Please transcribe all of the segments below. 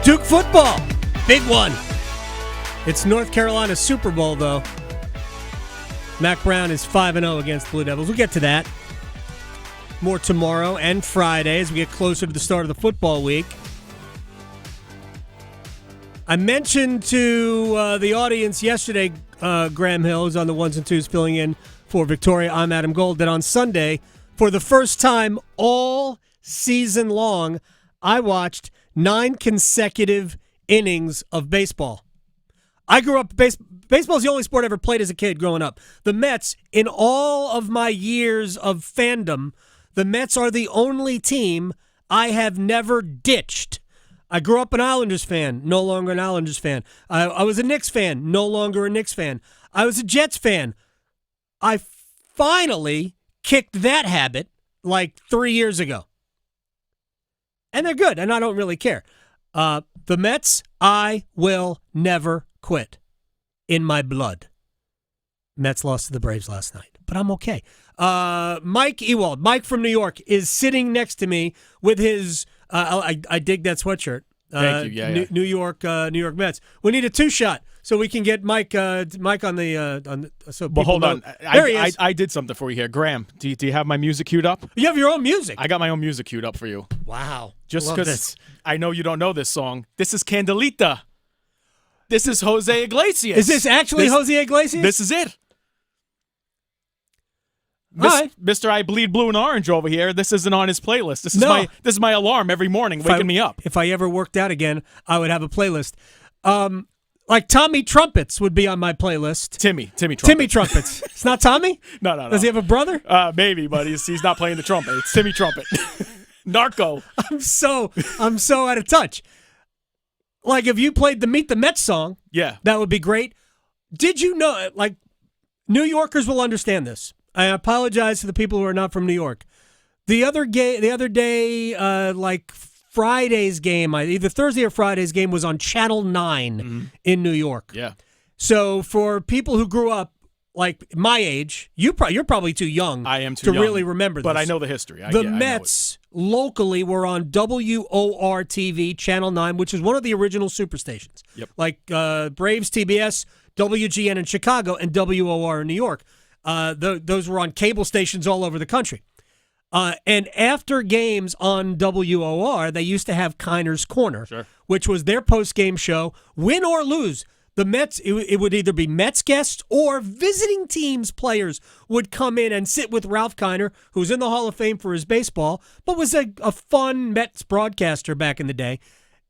Duke football, big one. It's North Carolina's Super Bowl, though. Mac Brown is 5-0 against the Blue Devils. We'll get to that more tomorrow and Friday as we get closer to the start of the football week. I mentioned to the audience yesterday, Graham Hill, who's on the ones and twos filling in for Victoria. I'm Adam Gold. That on Sunday, for the first time all season long, I watched 9 consecutive innings of baseball. I grew up, baseball is the only sport I ever played as a kid growing up. The Mets, in all of my years of fandom, the Mets are the only team I have never ditched. I grew up an Islanders fan, no longer an Islanders fan. I was a Knicks fan, no longer a Knicks fan. I was a Jets fan. I finally kicked that habit like 3 years ago. And they're good, and I don't really care. The Mets, I will never quit. In my blood. Mets lost to the Braves last night, but I'm okay. Mike Ewald, Mike from New York, is sitting next to me with his, I dig that sweatshirt. Thank you. Yeah. New York Mets. We need a 2-shot so we can get Mike on the. So but hold on, There he is. I did something for you here, Graham. Do you have my music queued up? You have your own music. I got my own music queued up for you. Wow. Just Love because this. I know you don't know this song. This is Candelita. This is Jose Iglesias. Is this actually Jose Iglesias? This is it. Right. Mr. I Bleed Blue and Orange over here. This isn't on his playlist. This is my alarm every morning, waking me up. If I ever worked out again, I would have a playlist. Like Tommy Trumpets would be on my playlist. Timmy Trumpets. Timmy Trumpets. It's not Tommy? No. Does he have a brother? Maybe, but he's not playing the trumpet. It's Timmy Trumpet. Narco. I'm so out of touch. Like, if you played the Meet the Mets song, yeah, that would be great. Did you know, like, New Yorkers will understand this. I apologize to the people who are not from New York. The other day, like Friday's game, either Thursday or Friday's game was on Channel 9 in New York. Yeah. So for people who grew up, like my age, you're probably too young. I am too young, really remember this. But I know the history. The Mets locally were on WOR TV, Channel 9, which is one of the original superstations. Yep. Like Braves, TBS, WGN in Chicago, and WOR in New York. Those were on cable stations all over the country. And after games on WOR, they used to have Kiner's Corner, which was their post-game show. Win or lose, the Mets, it would either be Mets guests or visiting teams players would come in and sit with Ralph Kiner, who's in the Hall of Fame for his baseball, but was a fun Mets broadcaster back in the day.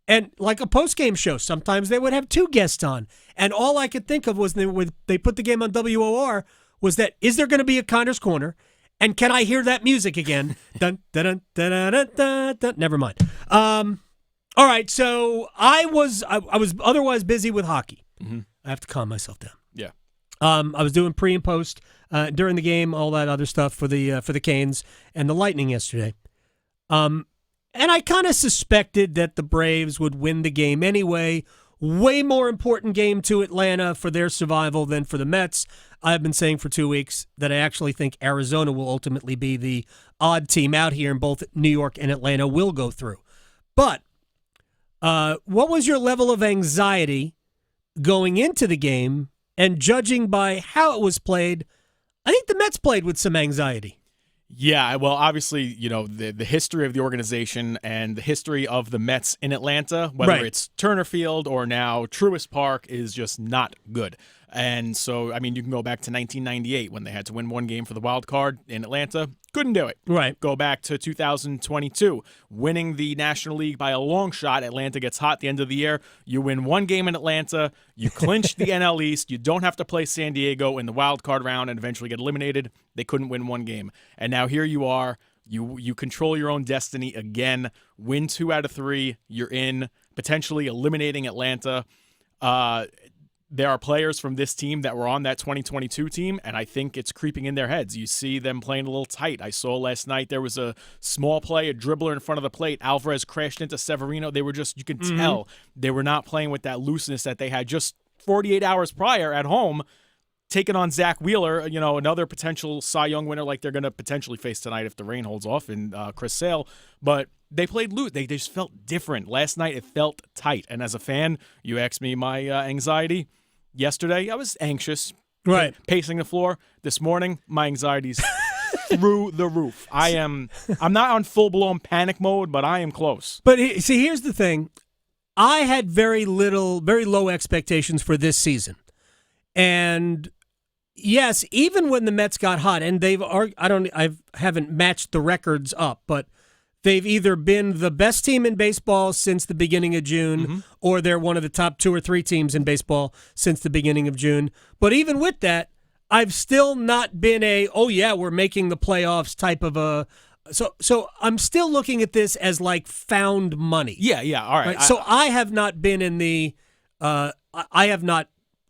And like a post-game show, sometimes they would have 2 guests on. And all I could think of was they put the game on WOR was that, is there going to be a Kiner's Corner? And can I hear that music again? Dun, dun, dun, dun, dun, dun, dun. Never mind. All right, so I was otherwise busy with hockey. Mm-hmm. I have to calm myself down. Yeah. I was doing pre and post during the game, all that other stuff for the Canes and the Lightning yesterday. And I kind of suspected that the Braves would win the game anyway. Way more important game to Atlanta for their survival than for the Mets. I've been saying for 2 weeks that I actually think Arizona will ultimately be the odd team out here, and both New York and Atlanta will go through. But what was your level of anxiety going into the game? And judging by how it was played, I think the Mets played with some anxiety. Yeah, well, obviously, you know, the history of the organization and the history of the Mets in Atlanta, whether it's Turner Field or now Truist Park, is just not good. And so, I mean, you can go back to 1998 when they had to win 1 game for the wild card in Atlanta. Couldn't do it. Right. Go back to 2022, winning the National League by a long shot. Atlanta gets hot at the end of the year. You win 1 game in Atlanta. You clinch the NL East. You don't have to play San Diego in the wild card round and eventually get eliminated. They couldn't win 1 game. And now here you are. You control your own destiny again. Win 2 out of 3. You're in, potentially eliminating Atlanta. There are players from this team that were on that 2022 team, and I think it's creeping in their heads. You see them playing a little tight. I saw last night there was a small play, a dribbler in front of the plate. Alvarez crashed into Severino. They were just, you can tell, they were not playing with that looseness that they had just 48 hours prior at home, taking on Zach Wheeler, you know, another potential Cy Young winner like they're going to potentially face tonight if the rain holds off, and Chris Sale. But They played loose. They just felt different. Last night, it felt tight. And as a fan, you asked me my anxiety. Yesterday, I was anxious, right, pacing the floor. This morning, my anxiety's through the roof. I'm not on full-blown panic mode, but I am close. But see, here's the thing. I had very low expectations for this season. And yes, even when the Mets got hot, and I haven't matched the records up, but they've either been the best team in baseball since the beginning of June, or they're one of the top 2 or 3 teams in baseball since the beginning of June. But even with that, I've still not been we're making the playoffs type of a. So I'm still looking at this as like found money. Yeah, all right. So I have not been in the. I have not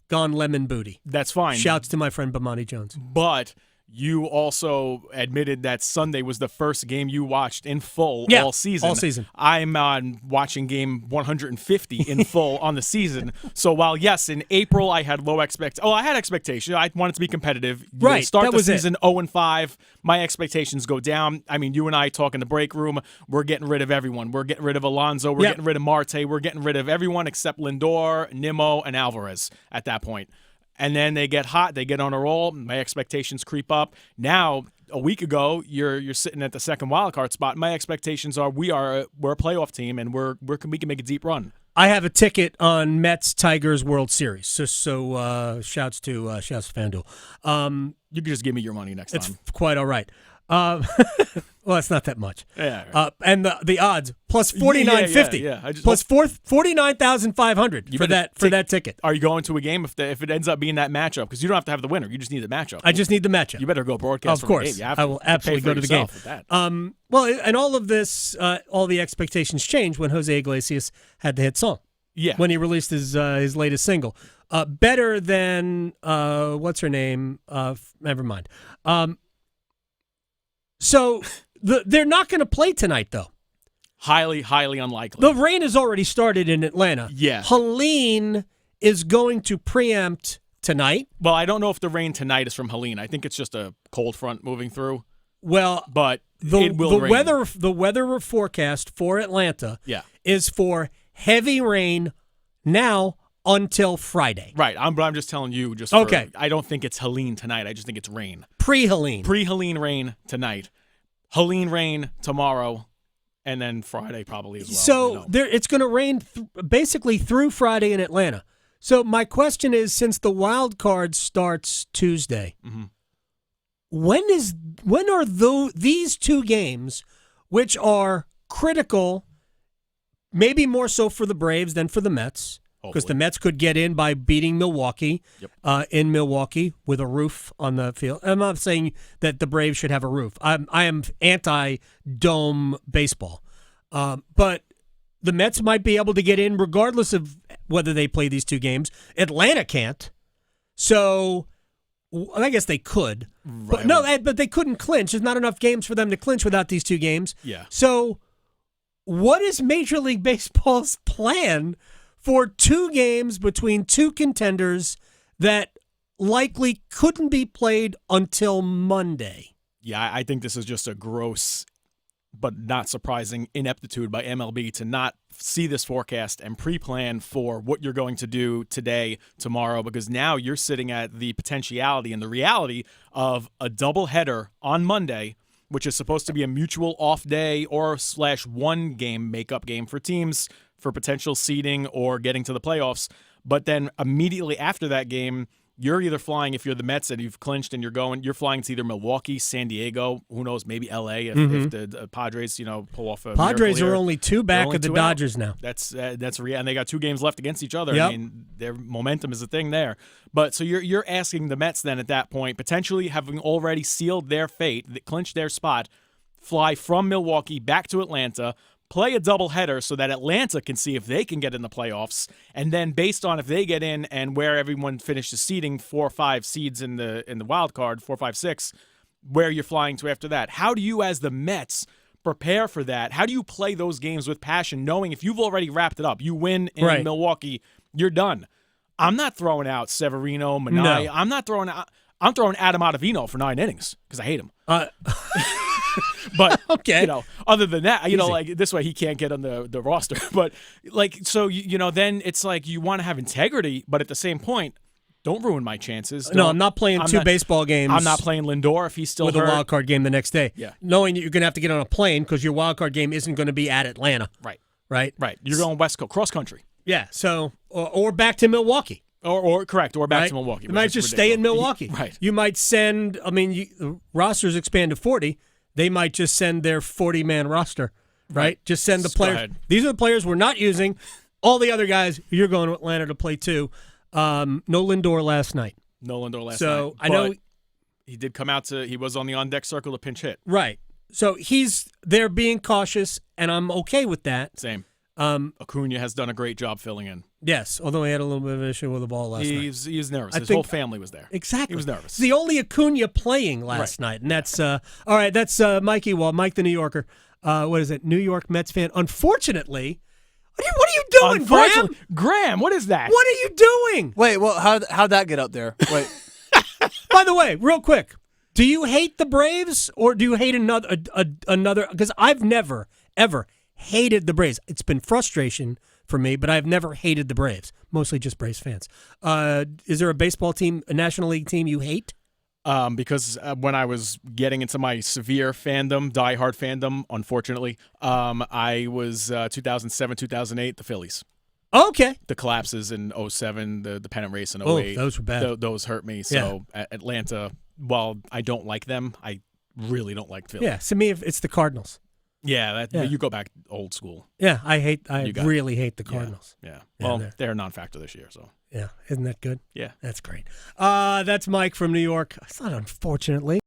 gone lemon booty. That's fine. Shouts to my friend Bomani Jones. But you also admitted that Sunday was the first game you watched in full all season. All season. I'm watching game 150 in full on the season. So while, yes, in April I had I had expectations. I wanted to be competitive. Right. They start that the was season 0-5. My expectations go down. I mean, you and I talk in the break room. We're getting rid of everyone. We're getting rid of Alonso. We're getting rid of Marte. We're getting rid of everyone except Lindor, Nimmo, and Alvarez at that point. And then they get hot, they get on a roll, my expectations creep up. Now, a week ago, you're sitting at the second wild card spot. My expectations are we're a playoff team and we can make a deep run. I have a ticket on Mets Tigers World Series. So shouts to FanDuel. You can just give me your money next time. It's quite all right. Well, it's not that much. Yeah. Right. And the odds plus 49.50. Yeah. Plus 49,500 for that ticket. Are you going to a game if it ends up being that matchup? Because you don't have to have the winner. You just need the matchup. I just need the matchup. You better go broadcast. Of course, I will absolutely go to the game. Well, and all of this, all the expectations changed when Jose Iglesias had the hit song. Yeah. When he released his latest single, better than what's her name? Never mind. So they're not going to play tonight, though. Highly, highly unlikely. The rain has already started in Atlanta. Yeah. Helene is going to preempt tonight. Well, I don't know if the rain tonight is from Helene. I think it's just a cold front moving through. Well, but it will rain. The weather forecast for Atlanta is for heavy rain now until Friday. Right. I'm just telling you. I don't think it's Helene tonight. I just think it's rain. Pre-Helene. Pre-Helene rain tonight. Helene rain tomorrow, and then Friday probably as well. So it's going to rain basically through Friday in Atlanta. So my question is, since the wild card starts Tuesday, when are these 2 games, which are critical, maybe more so for the Braves than for the Mets? Because the Mets could get in by beating Milwaukee in Milwaukee with a roof on the field. I'm not saying that the Braves should have a roof. I am anti-dome baseball. But the Mets might be able to get in regardless of whether they play these 2 games. Atlanta can't. So I guess they could. Right. But they couldn't clinch. There's not enough games for them to clinch without these 2 games. Yeah. So what is Major League Baseball's plan for 2 games between 2 contenders that likely couldn't be played until Monday? Yeah, I think this is just a gross but not surprising ineptitude by MLB to not see this forecast and pre-plan for what you're going to do today, tomorrow, because now you're sitting at the potentiality and the reality of a doubleheader on Monday, which is supposed to be a mutual off day or /1 game makeup game for teams for potential seeding or getting to the playoffs. But then immediately after that game, you're either flying, if you're the Mets and you've clinched and you're flying to either Milwaukee, San Diego, who knows, maybe LA if the Padres, pull off a Padres miracle are here. only 2 back of the Dodgers now. That's real, and they got 2 games left against each other. Yep. I mean, their momentum is a thing there. But so you're asking the Mets then at that point, potentially having already sealed their fate, clinched their spot, fly from Milwaukee back to Atlanta, play a doubleheader so that Atlanta can see if they can get in the playoffs, and then based on if they get in and where everyone finishes seeding 4 or 5 seeds in the wild card, 4, 5, 6, where you're flying to after that. How do you, as the Mets, prepare for that? How do you play those games with passion, knowing if you've already wrapped it up, you win in Milwaukee, you're done? I'm not throwing out Severino, Minai. No. I'm throwing Adam Ottavino for 9 innings because I hate him. But Okay. other than that, Easy. like this way he can't get on the roster. But like, so then it's like you want to have integrity, but at the same point, don't ruin my chances. No, I'm not playing baseball games. I'm not playing Lindor if he's still with hurt. a wild card game the next day. Yeah. Knowing that you're going to have to get on a plane because your wild card game isn't going to be at Atlanta. Right. Right. You're going West Coast, cross country. Yeah. So or back to Milwaukee. Or back right? to Milwaukee. You might just stay in Milwaukee. Right. You might send. I mean, the rosters expand to 40. They might just send their 40-man roster. Right. Just send the players. These are the players we're not using. All the other guys, you're going to Atlanta to play too. No Lindor last night. So I know he did come out he was on the on-deck circle to pinch hit. Right. So they're being cautious, and I'm okay with that. Same. Acuna has done a great job filling in. Yes, although he had a little bit of an issue with the ball last night. He was nervous. His whole family was there. Exactly. He was nervous. It's the only Acuna playing last night, and that's all right. That's Mike Ewald, Mike the New Yorker. What is it? New York Mets fan. Unfortunately, what are you doing, Graham? Graham, what is that? What are you doing? Wait, well, how'd that get up there? Wait. By the way, real quick, do you hate the Braves or do you hate another? Because I've never ever hated the Braves. It's been frustration for me, but I've never hated the Braves. Mostly just Braves fans. Is there a baseball team, a National League team you hate? Because when I was getting into my severe fandom, diehard fandom, unfortunately, I was 2007, 2008, the Phillies. Okay. The collapses in 07, the pennant race in 08. Those were bad. Those hurt me. So Atlanta, while I don't like them, I really don't like Philly. Yeah, to me, it's the Cardinals. Yeah, you go back old school. Yeah, I really hate the Cardinals. Yeah. Well, they're a non-factor this year, so. Yeah, isn't that good? Yeah. That's great. That's Mike from New York. It's not unfortunately.